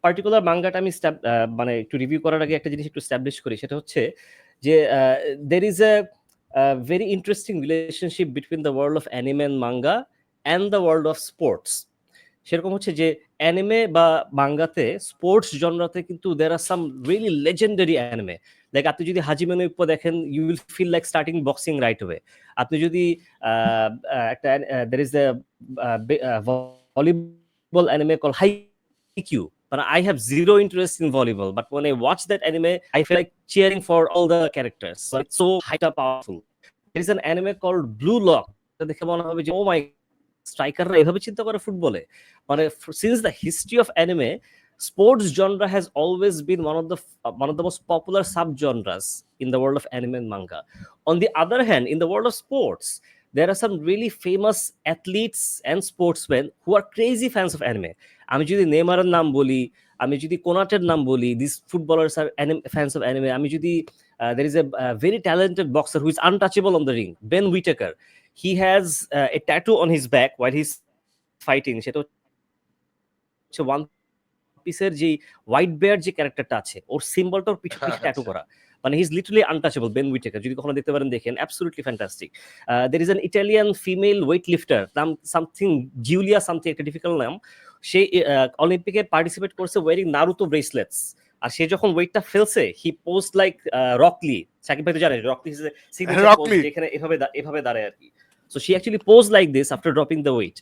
Particular মাঙ্গাটা আমি মানে একটু রিভিউ করার আগে একটা জিনিস একটু এস্টাবলিশ করি, সেটা হচ্ছে যে there is a very interesting relationship between the world of anime and manga and the world of sports. সেরকম হচ্ছে যে অ্যানিমে বা মাঙ্গাতে স্পোর্টস জনরাতে কিন্তু there are some really legendary anime. Like আপনি যদি হাজিমে নো ইপ্পো দেখেন, you will feel like starting boxing right away. আপনি যদি একটা there is a volleyball anime called Haikyuu. But I have zero interest in volleyball. But when I watch that anime, I feel like cheering for all the characters. So it's so hyper powerful. There is an anime called Blue Lock. দেখে মনে হবে যে ও মাই, স্ট্রাইকাররা এভাবে চিন্তা করে ফুটবলে। মানে since the history of anime, sports genre has always been one of the most popular subgenres in the world of anime and manga. On the other hand, in the world of sports, there are some really famous athletes and sportsmen who are crazy fans of anime. আমি যদি নেইমারের নাম বলি, আমি যদি কোনাটের নাম বলি, দিস ফুটবলার্স আর ফ্যান্স অফ অ্যানিমে। আমি যদি there is a very talented boxer who is untouchable on the ring, Ben Whitaker. He has a tattoo on his back while he's fighting. সেটা হচ্ছে ওয়ান পিসের যে হোয়াইট বেয়ার যে ক্যারেক্টারটা আছে, ওর সিম্বলটা ওর পিঠে ট্যাটু করা। মানে he is literally untouchable, Ben Whittaker. যদি কখনো দেখতে পারেন দেখেন, absolutely fantastic. There is an Italian female weightlifter, নাম সামথিং জিউলিয়া সামথিং, একটা ডিফিকাল্ট নাম। সে অলিম্পিকে পার্টিসিপেট করছে ওয়ারিং নারুতো ব্রেসলেটস। আর সে যখন ওয়েটটা ফেলছে, he posed like Rock Lee. Sakib ভাই তো জানেন রকলি ইজ সিগনেচার পোজ, যেখানে এভাবে দাঁড়ায় আর কি। So she actually pose like this after dropping the weight.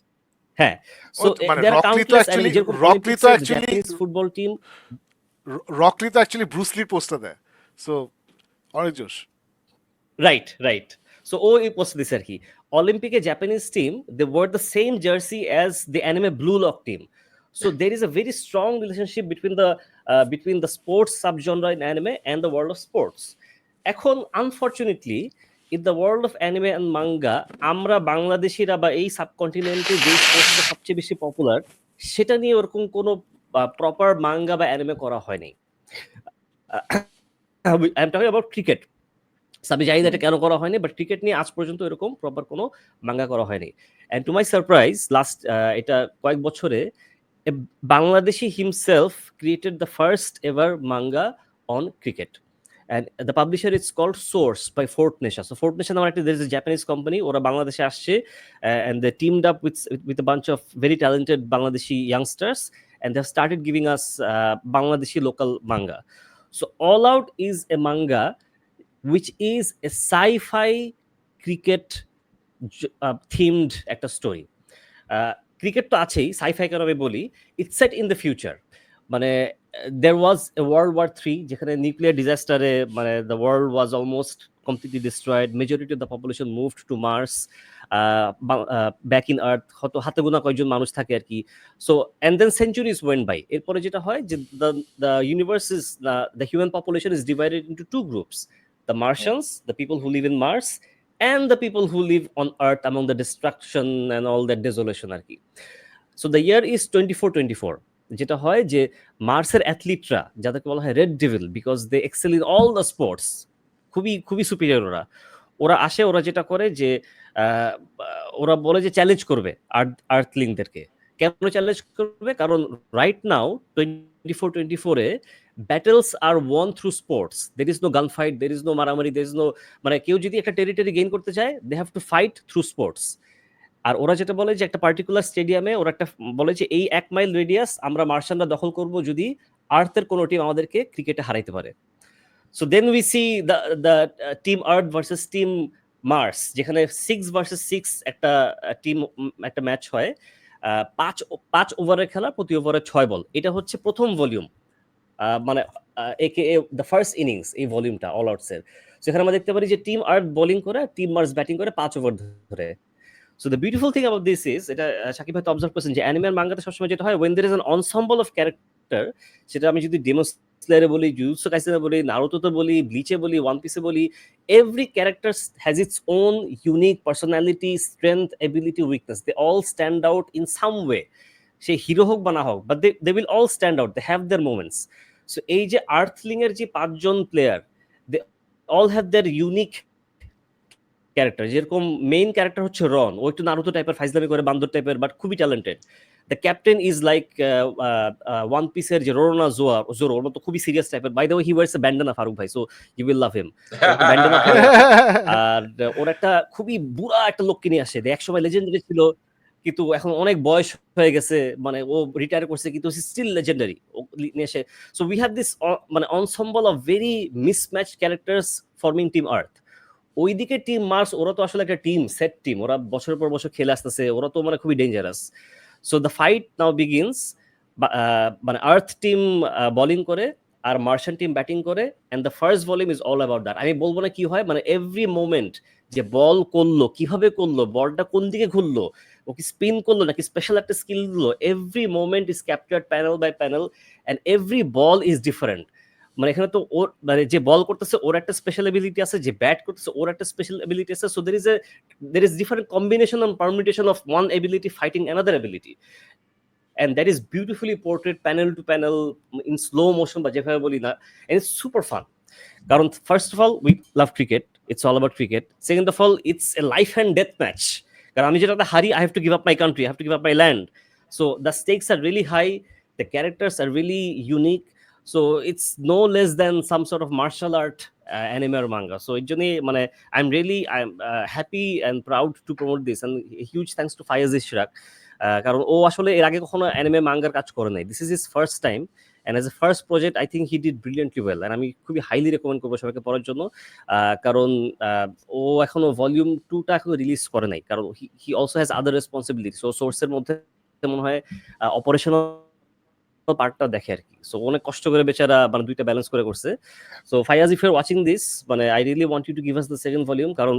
হ্যাঁ, so there are countless anime, যেরকম জাপানিজ ফুটবল টিম। রকলি তো অ্যাকচুয়ালি ব্রুস লি পোস্টটা দেয়। সো অনেক জোশ। রাইট। সো ও এই পোস্ট দিছে আর কি। অলিম্পিকে Japanese team, they wore the same jersey as the anime Blue Lock team. So there is a very strong relationship between the sports subgenre in anime and the world of sports. এখন unfortunately in the world of anime and manga, আমরা বাংলাদেশিরা বা এই সাবকন্টিনেন্টে যে স্পোর্টসটা সবচেয়ে বেশি popular, সেটা নিয়ে ওরকম কোনো প্রপার মাঙ্গা বা অ্যানিমে করা হয়নি। I am talking about cricket. আমি জানি না এটা কেন করা হয়নি, বাট ক্রিকেট নিয়ে আজ পর্যন্ত এরকম প্রপার কোনো মাঙ্গা করা হয়নি। And to my surprise, last এটা কয়েক বছরে Bangladeshi himself created the first ever manga on cricket, and the publisher is called Source by Fort Nation. So Fort Nation, there is a Japanese company, ওরা বাংলাদেশে আসছে, and they teamed up with a bunch of very talented Bangladeshi youngsters, and they have started giving us Bangladeshi local manga. So All Out is a manga which is a sci-fi cricket themed একটা story. Cricket তো আছেই, sci fi কেন আমি বলি, it's set in the future. মানে there was a World War III, যেখানে nuclear ডিজাস্টারে মানে the world was almost completely destroyed, majority of the population moved to Mars, back in Earth হয়তো হাতে গোনা কয়েকজন মানুষ থাকে আর কি। So and then centuries went by, এরপরে যেটা হয় যে the universe is the human population is divided into two groups: the Martians, the people who live in Mars, and the people who live on Earth among the destruction and all that desolation আর কি। So the year is 2424. যেটা হয় যে মার্সের অ্যাথলিটরা, যাদেরকে বলা হয় red devil, because they excel in all the sports, খুবই superior ওরা আসে। ওরা যেটা করে যে ওরা বলে যে চ্যালেঞ্জ করবে আর্থলিংদেরকে। কেন চ্যালেঞ্জ করবে? কারণ রাইট নাও 2424-এ battles are won through sports. There is no gun fight, there is no মারামারি, দের ইজ নো, মানে কেউ যদি একটা টেরিটরি গেইন করতে চায়, they have to fight through sports. আর ওরা যেটা বলে যে একটা পার্টিকুলার স্টেডিয়ামে ওরা একটা বলে যে এই 1 মাইল রেডিয়াস আমরা মার্শানরা দখল করব যদি আর্থের কোনো টিম আমাদেরকে ক্রিকেটে হারাইতে পারে। So then we see the team Earth versus team Mars, যেখানে 6 ভার্সেস 6 একটা ম্যাচ হয়। 5 ওভারের খেলা, প্রতি ওভারে 6 বল। এটা হচ্ছে প্রথম ভলিউম, মানে একে দ্য ফার্স্ট ইনিংস, এই ভলিউমটা অল আউটসের। সেখানে আমরা দেখতে পারি যে টিম আর্থ বোলিং করে, টিম মার্স ব্যাটিং করে 5 ওভার ধরে। So the beautiful thing about this is, এটা শাকিব ভাই তো অবজার্ভ করছেন যে অ্যানিমে আর মাঙ্গাতে সবসময় যেটা হয়, when there is an ensemble of character, সেটা আমি যদি ডেমন স্লেয়ারে বলি, জুজুৎসু কাইসেনে বলি, নারুতোতে বলি, ব্লিচে বলি, ওয়ান পিসে বলি, every character has its own unique personality, strength, ability, weakness. They all stand out in some way. Say hero হোক বা না হোক, but they will all stand out, they have their moments. So এই যে আর্থলিং এর যে 5 জন player, they all have their unique character. যেরকম মেইন ক্যারেক্টার হচ্ছে রন, ও একটু নারুতো টাইপের ফাইজলামি করে, বান্দর টাইপের, বাট খুবই talented. The captain is like One পিসের যে রোনা জোরো, ওর মতো খুবই সিরিয়াস টাইপের। By the way he wears a bandana, Farooq ভাই, so you will love him. একটা ব্যান্ডানা পরে, আর ওর একটা খুবই বুড়া একটা লোককে নিয়ে আসে, একসময় লেজেন্ডারি ছিল কিন্তু এখন অনেক বয়স হয়ে গেছে, মানে ও রিটায়ার করছে কিন্তু স্টিল লেজেন্ডারি, ও নিয়ে আসে। সো উই হ্যাভ দিস মানে ensemble of very mismatch characters forming team Earth. ওইদিকে টিম মার্স, ওরা তো আসলে একটা টিম, সেট টিম, ওরা বছরের পর বছর খেলে আসতেছে, ওরা তো মানে খুবই dangerous. So the fight now begins, মানে আর্থ টিম বোলিং করে আর মার্শান টিম ব্যাটিং করে, and the first volume is all about that. আমি বলবো না কি হয়, মানে এভরি মোমেন্ট যে বল করলো, কিভাবে করলো, বলটা কোন দিকে ঘুরলো, ও কি স্পিন করলো নাকি স্পেশাল একটা স্কিল দিলো, every moment is captured panel by panel, and every ball is different. মানে এখানে তো ওর মানে যে বল করতেছে ওর একটা স্পেশাল এবিলিটি আছে, যে ব্যাট করতেছে ওর একটা স্পেশাল এবিলিটি আছে। So there is different combination and permutation of one ability fighting another ability, and that is beautifully portrayed panel to panel in slow motion বা যেভাবে বলি না, and it's super fun. কারণ first of all we love cricket, it's all about cricket. Second of all it's a life and death match, কারণ আমি যেটাতে হারি I have to give up my country, I have to give up my land. So the stakes are really high, the characters are really unique. So it's no less than some sort of martial art anime আর manga. সো এর জন্যই মানে I am happy and proud to promote this, and huge thanks to Fayaz Ishraq, কারণ ও আসলে এর আগে কখনো অ্যানিমে মাঙ্গার কাজ করে নাই। This is his first time, and as a first project I think he did brilliantly well, and আমি খুবই হাইলি রেকমেন্ড করবো সবাইকে পড়ার জন্য। কারণ ও এখনো ভলিউম 2টা এখনো রিলিজ করে নাই, কারণ he also has other responsibility. So সোর্সের মধ্যে মনে হয় অপারেশনাল পার্টটা দেখে আর কি। সো অনেক কষ্ট করে বেচারা মানে দুইটা ব্যালেন্স করে করছে। So Fayaz, if you are watching this, মানে I really want you to give us the second volume, কারণ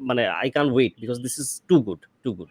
মানে I can't wait because this is too good, too good.